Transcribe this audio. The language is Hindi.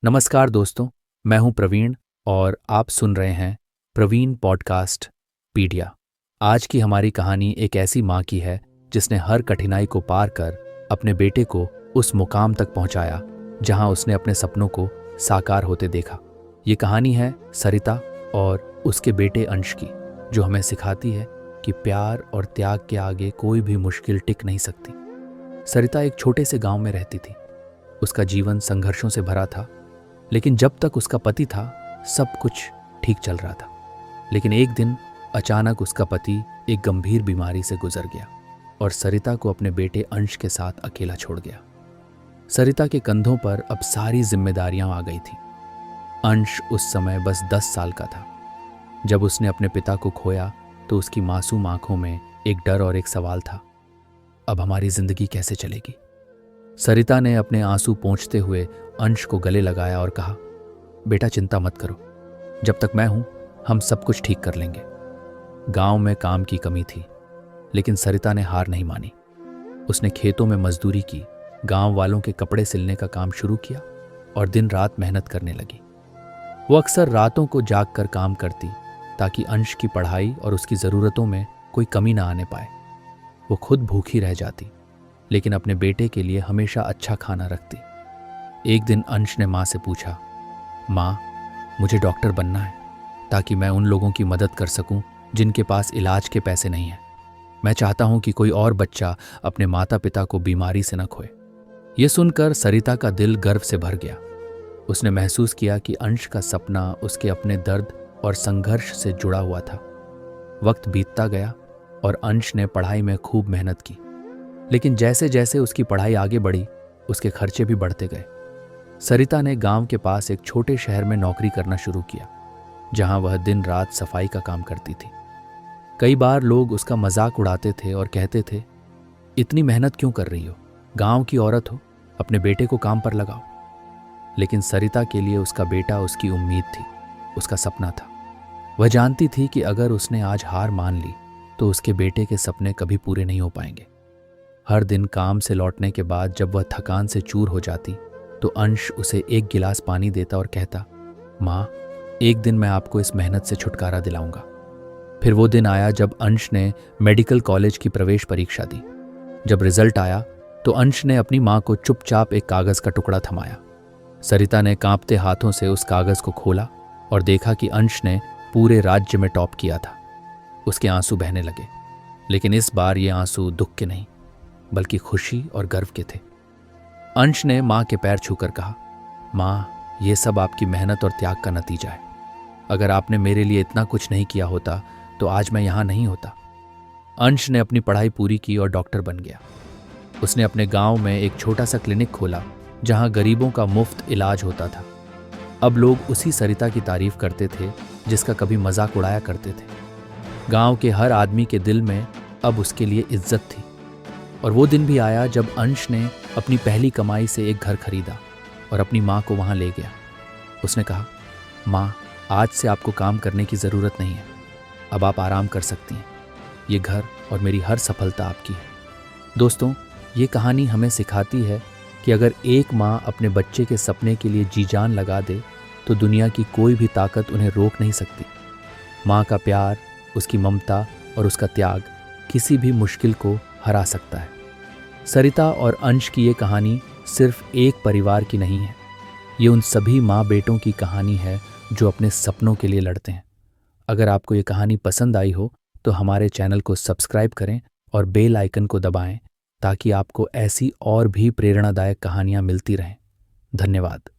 नमस्कार दोस्तों, मैं हूं प्रवीण और आप सुन रहे हैं प्रवीण पॉडकास्ट पीडिया। आज की हमारी कहानी एक ऐसी माँ की है जिसने हर कठिनाई को पार कर अपने बेटे को उस मुकाम तक पहुंचाया जहां उसने अपने सपनों को साकार होते देखा। ये कहानी है सरिता और उसके बेटे अंश की, जो हमें सिखाती है कि प्यार और त्याग के आगे कोई भी मुश्किल टिक नहीं सकती। सरिता एक छोटे से गांव में रहती थी। उसका जीवन संघर्षों से भरा था, लेकिन जब तक उसका पति था सब कुछ ठीक चल रहा था। लेकिन एक दिन अचानक उसका पति एक गंभीर बीमारी से गुजर गया और सरिता को अपने बेटे अंश के साथ अकेला छोड़ गया। सरिता के कंधों पर अब सारी जिम्मेदारियां आ गई थी। अंश उस समय बस 10 साल का था। जब उसने अपने पिता को खोया तो उसकी मासूम आंखों में एक डर और एक सवाल था, अब हमारी जिंदगी कैसे चलेगी। सरिता ने अपने आंसू पोंछते हुए अंश को गले लगाया और कहा, बेटा चिंता मत करो, जब तक मैं हूं हम सब कुछ ठीक कर लेंगे। गांव में काम की कमी थी, लेकिन सरिता ने हार नहीं मानी। उसने खेतों में मजदूरी की, गांव वालों के कपड़े सिलने का काम शुरू किया और दिन रात मेहनत करने लगी। वो अक्सर रातों को जाग कर काम करती ताकि अंश की पढ़ाई और उसकी ज़रूरतों में कोई कमी ना आने पाए। वो खुद भूखी रह जाती, लेकिन अपने बेटे के लिए हमेशा अच्छा खाना रखती। एक दिन अंश ने माँ से पूछा, माँ मुझे डॉक्टर बनना है ताकि मैं उन लोगों की मदद कर सकूं जिनके पास इलाज के पैसे नहीं हैं। मैं चाहता हूं कि कोई और बच्चा अपने माता पिता को बीमारी से न खोए। यह सुनकर सरिता का दिल गर्व से भर गया। उसने महसूस किया कि अंश का सपना उसके अपने दर्द और संघर्ष से जुड़ा हुआ था। वक्त बीतता गया और अंश ने पढ़ाई में खूब मेहनत की, लेकिन जैसे जैसे उसकी पढ़ाई आगे बढ़ी उसके खर्चे भी बढ़ते गए। सरिता ने गांव के पास एक छोटे शहर में नौकरी करना शुरू किया, जहां वह दिन रात सफाई का काम करती थी। कई बार लोग उसका मजाक उड़ाते थे और कहते थे, इतनी मेहनत क्यों कर रही हो, गांव की औरत हो, अपने बेटे को काम पर लगाओ। लेकिन सरिता के लिए उसका बेटा उसकी उम्मीद थी, उसका सपना था। वह जानती थी कि अगर उसने आज हार मान ली तो उसके बेटे के सपने कभी पूरे नहीं हो पाएंगे। हर दिन काम से लौटने के बाद जब वह थकान से चूर हो जाती तो अंश उसे एक गिलास पानी देता और कहता, माँ एक दिन मैं आपको इस मेहनत से छुटकारा दिलाऊंगा। फिर वो दिन आया जब अंश ने मेडिकल कॉलेज की प्रवेश परीक्षा दी। जब रिजल्ट आया तो अंश ने अपनी माँ को चुपचाप एक कागज का टुकड़ा थमाया। सरिता ने कांपते हाथों से उस कागज को खोला और देखा कि अंश ने पूरे राज्य में टॉप किया था। उसके आंसू बहने लगे, लेकिन इस बार ये आंसू दुख के नहीं बल्कि खुशी और गर्व के थे। अंश ने माँ के पैर छूकर कहा, माँ ये सब आपकी मेहनत और त्याग का नतीजा है। अगर आपने मेरे लिए इतना कुछ नहीं किया होता तो आज मैं यहाँ नहीं होता। अंश ने अपनी पढ़ाई पूरी की और डॉक्टर बन गया। उसने अपने गांव में एक छोटा सा क्लिनिक खोला जहां गरीबों का मुफ्त इलाज होता था। अब लोग उसी सरिता की तारीफ करते थे जिसका कभी मजाक उड़ाया करते थे। गांव के हर आदमी के दिल में अब उसके लिए इज्जत थी। और वो दिन भी आया जब अंश ने अपनी पहली कमाई से एक घर खरीदा और अपनी माँ को वहाँ ले गया। उसने कहा, माँ आज से आपको काम करने की ज़रूरत नहीं है, अब आप आराम कर सकती हैं। ये घर और मेरी हर सफलता आपकी है। दोस्तों, ये कहानी हमें सिखाती है कि अगर एक माँ अपने बच्चे के सपने के लिए जी जान लगा दे तो दुनिया की कोई भी ताकत उन्हें रोक नहीं सकती। माँ का प्यार, उसकी ममता और उसका त्याग किसी भी मुश्किल को हरा सकता है। सरिता और अंश की ये कहानी सिर्फ एक परिवार की नहीं है, ये उन सभी माँ बेटों की कहानी है जो अपने सपनों के लिए लड़ते हैं। अगर आपको ये कहानी पसंद आई हो तो हमारे चैनल को सब्सक्राइब करें और बेल आइकन को दबाएं ताकि आपको ऐसी और भी प्रेरणादायक कहानियाँ मिलती रहें। धन्यवाद।